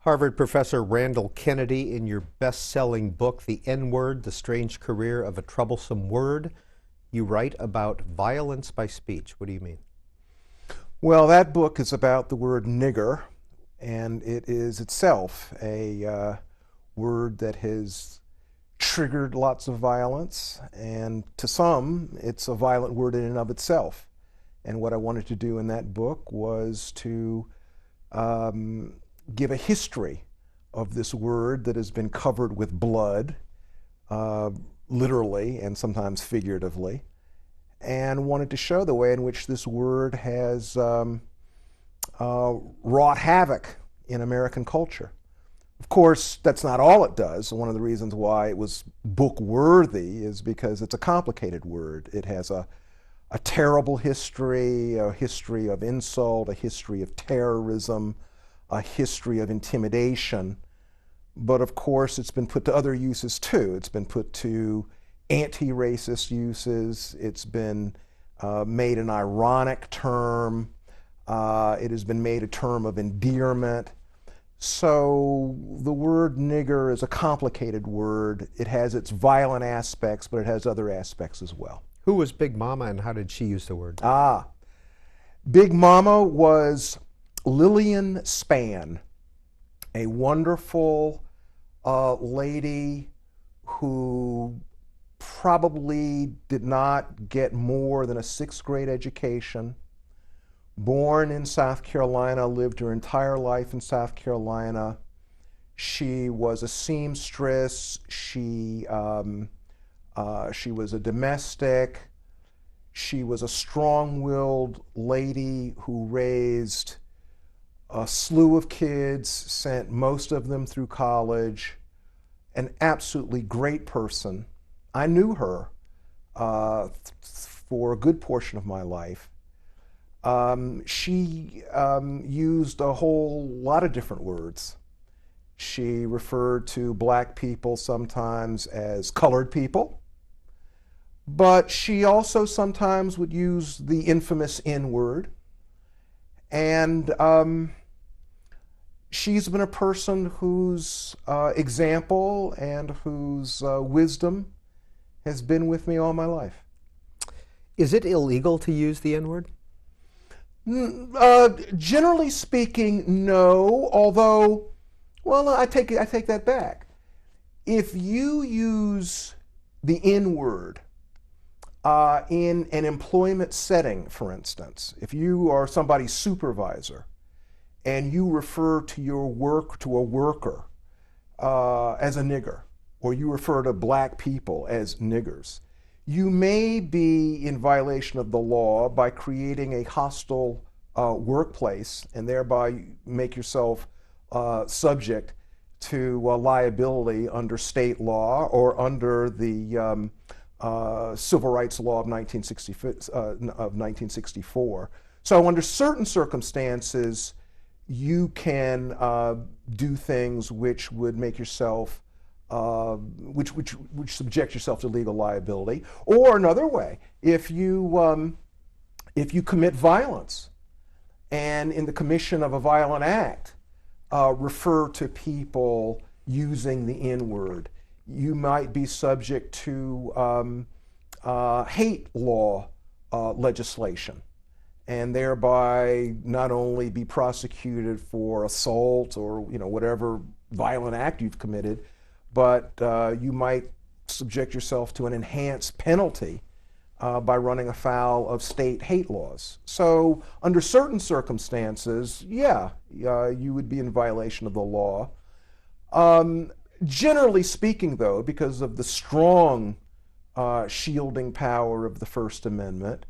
Harvard professor Randall Kennedy, in your best-selling book, The N-Word, The Strange Career of a Troublesome Word, you write about violence by speech. What do you mean? Well, that book is about the word nigger, and it is itself a word that has triggered lots of violence, and to some, it's a violent word in and of itself. And what I wanted to do in that book was to give a history of this word that has been covered with blood, literally and sometimes figuratively, and wanted to show the way in which this word has wrought havoc in American culture. Of course, that's not all it does. One of the reasons why it was book-worthy is because it's a complicated word. It has a terrible history, a history of insult, a history of terrorism, a history of intimidation. But of course, it's been put to other uses too. It's been put to anti-racist uses. It's been made an ironic term. It has been made a term of endearment. So the word nigger is a complicated word. It has its violent aspects, but it has other aspects as well. Who was Big Mama and how did she use the word? Big Mama was Lillian Spann, a wonderful lady who probably did not get more than a 6th grade education. Born in South Carolina, lived her entire life in South Carolina. She was a seamstress. She was a domestic. She was a strong-willed lady who raised a slew of kids, sent most of them through college, an absolutely great person. I knew her for a good portion of my life. She used a whole lot of different words. She referred to black people sometimes as colored people, but she also sometimes would use the infamous N-word. And she's been a person whose example and whose wisdom has been with me all my life. Is it illegal to use the N-word? Generally speaking, no, although, well, I take that back. If you use the N-word in an employment setting, for instance, if you are somebody's supervisor and you refer to a worker as a nigger, or you refer to black people as niggers, you may be in violation of the law by creating a hostile workplace and thereby make yourself subject to liability under state law or under the Civil Rights Law of 1964. So under certain circumstances, you can do things which would make yourself which subject yourself to legal liability. Or another way, if you commit violence and in the commission of a violent act refer to people using the N-word, you might be subject to hate law legislation, and thereby not only be prosecuted for assault or whatever violent act you've committed, but you might subject yourself to an enhanced penalty by running afoul of state hate laws. So under certain circumstances, yeah, you would be in violation of the law. Generally speaking, though, because of the strong shielding power of the First Amendment,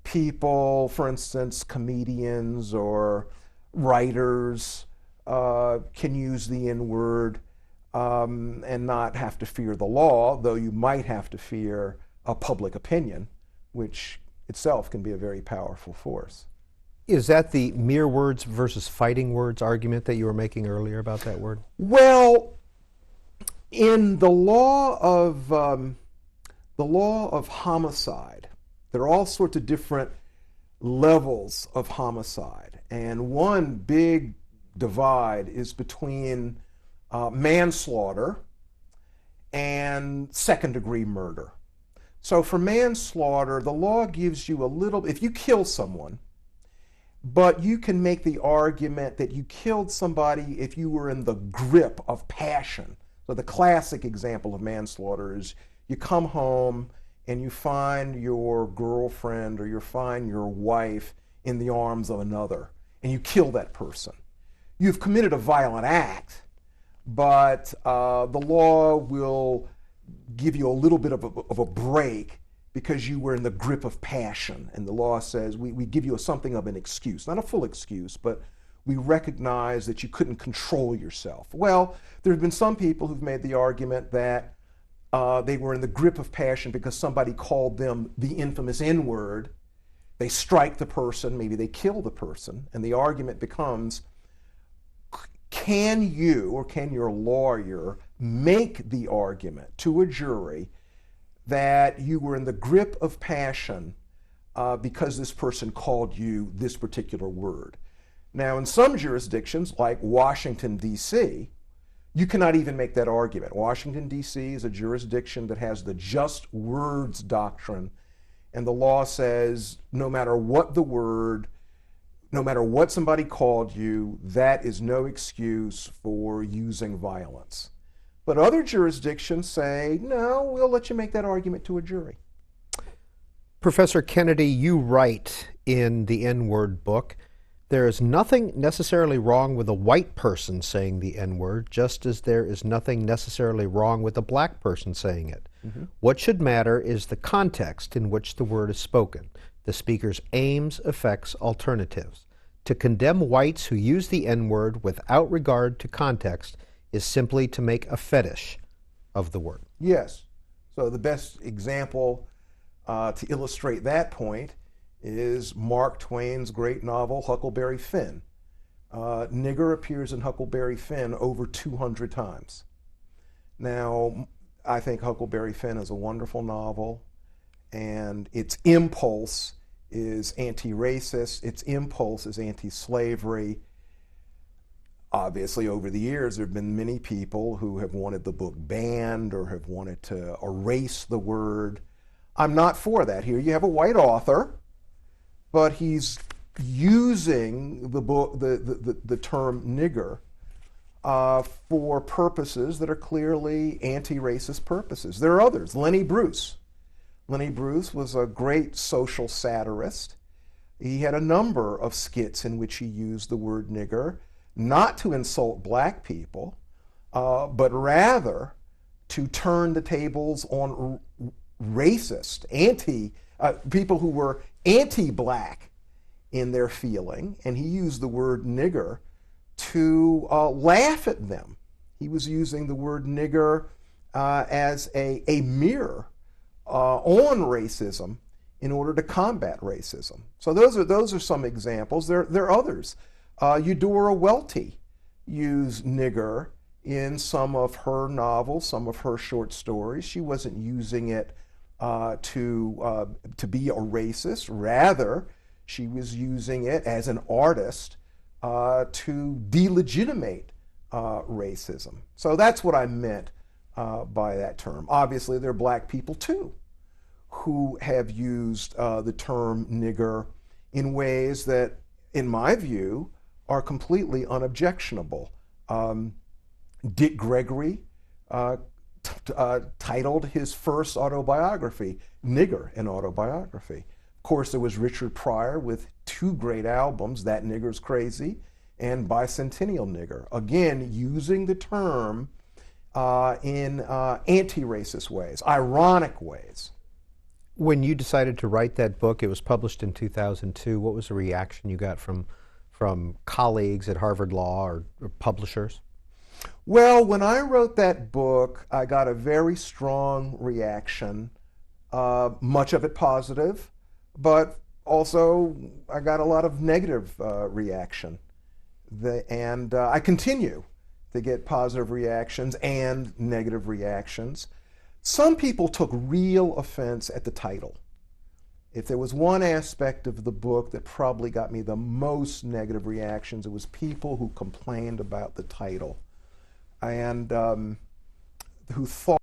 people, for instance, comedians or writers, can use the N-word and not have to fear the law, though you might have to fear a public opinion, which itself can be a very powerful force. Is that the mere words versus fighting words argument that you were making earlier about that word? Well, in the law of homicide, there are all sorts of different levels of homicide, and one big divide is between manslaughter and second-degree murder. So for manslaughter, the law gives you a little, if you kill someone, but you can make the argument that you killed somebody if you were in the grip of passion. So the classic example of manslaughter is you come home and you find your girlfriend or you find your wife in the arms of another, and you kill that person. You've committed a violent act, but the law will give you a little bit of a break because you were in the grip of passion. And the law says we give you something of an excuse, not a full excuse, but we recognize that you couldn't control yourself. Well, there have been some people who've made the argument that they were in the grip of passion because somebody called them the infamous N-word. They strike the person, maybe they kill the person, and the argument becomes, can you or can your lawyer make the argument to a jury that you were in the grip of passion because this person called you this particular word? Now, in some jurisdictions, like Washington, D.C., you cannot even make that argument. Washington, D.C. is a jurisdiction that has the just words doctrine, and the law says no matter what the word, no matter what somebody called you, that is no excuse for using violence. But other jurisdictions say, no, we'll let you make that argument to a jury. Professor Kennedy, you write in the N-word book, there is nothing necessarily wrong with a white person saying the N-word, just as there is nothing necessarily wrong with a black person saying it. Mm-hmm. What should matter is the context in which the word is spoken, the speaker's aims, effects, alternatives. To condemn whites who use the N-word without regard to context is simply to make a fetish of the word. Yes. So the best example to illustrate that point is Mark Twain's great novel, Huckleberry Finn. Nigger appears in Huckleberry Finn over 200 times. Now, I think Huckleberry Finn is a wonderful novel, and its impulse is anti-racist, its impulse is anti-slavery. Obviously, over the years, there have been many people who have wanted the book banned or have wanted to erase the word. I'm not for that. Here you have a white author, but he's using the book, the term nigger for purposes that are clearly anti-racist purposes. There are others. Lenny Bruce. Lenny Bruce was a great social satirist. He had a number of skits in which he used the word nigger, not to insult black people, but rather to turn the tables on racist, people who were anti-black in their feeling, and he used the word nigger to laugh at them. He was using the word nigger as a mirror on racism in order to combat racism. So those are some examples. There are others. Eudora Welty used nigger in some of her novels, some of her short stories. She wasn't using it to be a racist. Rather, she was using it as an artist to delegitimate racism. So that's what I meant by that term. Obviously, there are black people too who have used the term nigger in ways that, in my view, are completely unobjectionable. Dick Gregory titled his first autobiography, Nigger, an Autobiography. Of course, there was Richard Pryor with two great albums, That Nigger's Crazy and Bicentennial Nigger. Again, using the term in anti-racist ways, ironic ways. When you decided to write that book, it was published in 2002. What was the reaction you got from colleagues at Harvard Law or publishers? Well, when I wrote that book, I got a very strong reaction, much of it positive, but also I got a lot of negative reaction. And I continue to get positive reactions and negative reactions. Some people took real offense at the title. if there was one aspect of the book that probably got me the most negative reactions, it was people who complained about the title and who thought